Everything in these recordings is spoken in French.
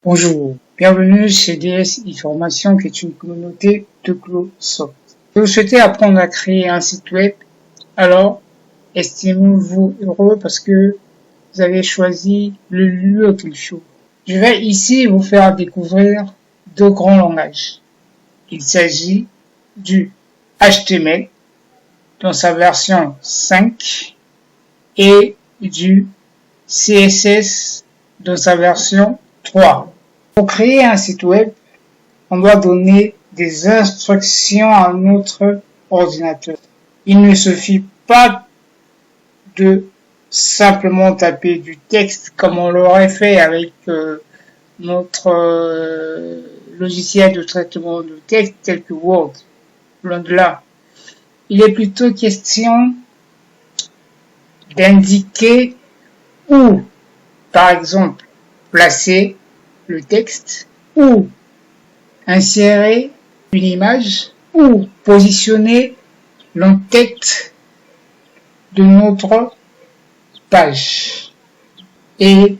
Bonjour, bienvenue chez DS Information qui est une communauté de Closoft. Si vous souhaitez apprendre à créer un site web, alors estimez-vous heureux parce que vous avez choisi le lieu qu'il faut. Je vais ici vous faire découvrir deux grands langages. Il s'agit du HTML dans sa version 5 et du CSS dans sa version 3. Pour créer un site web, on doit donner des instructions à notre ordinateur. Il ne suffit pas de simplement taper du texte comme on l'aurait fait avec notre logiciel de traitement de texte tel que Word. Loin de là. Il est plutôt question d'indiquer où, par exemple, placer le texte, ou insérer une image, ou positionner l'entête de notre page. Et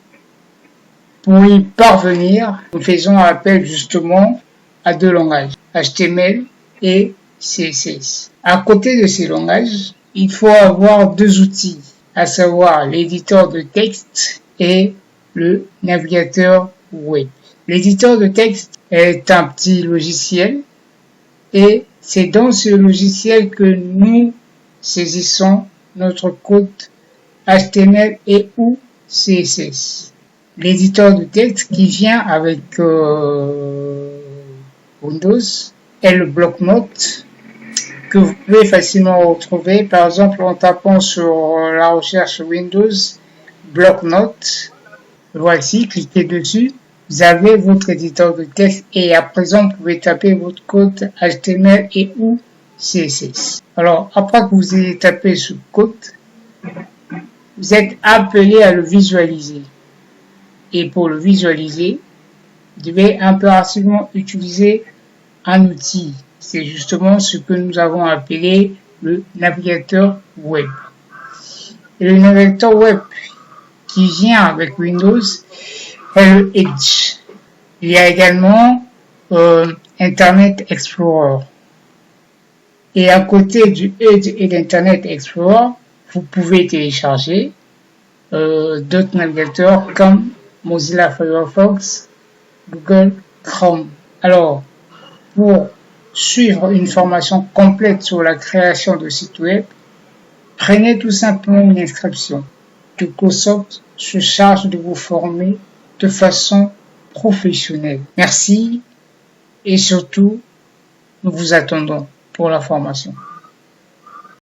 pour y parvenir, nous faisons appel justement à deux langages, HTML et CSS. À côté de ces langages, il faut avoir deux outils, à savoir l'éditeur de texte et le navigateur web. L'éditeur de texte est un petit logiciel et c'est dans ce logiciel que nous saisissons notre code HTML et ou CSS. L'éditeur de texte qui vient avec Windows est le bloc-notes que vous pouvez facilement retrouver, par exemple en tapant sur la recherche Windows bloc-notes. Voici, cliquez dessus, vous avez votre éditeur de texte et à présent vous pouvez taper votre code HTML et ou CSS. Alors après que vous ayez tapé ce code, vous êtes appelé à le visualiser. Et pour le visualiser, vous devez impérativement utiliser un outil. C'est justement ce que nous avons appelé le navigateur web. Et le navigateur web qui vient avec Windows est le Edge. Il y a également Internet Explorer. Et à côté du Edge et d'Internet Explorer, vous pouvez télécharger d'autres navigateurs comme Mozilla Firefox, Google Chrome. Alors, pour suivre une formation complète sur la création de sites web, prenez tout simplement une inscription. Closoft se charge de vous former de façon professionnelle. Merci et surtout, nous vous attendons pour la formation.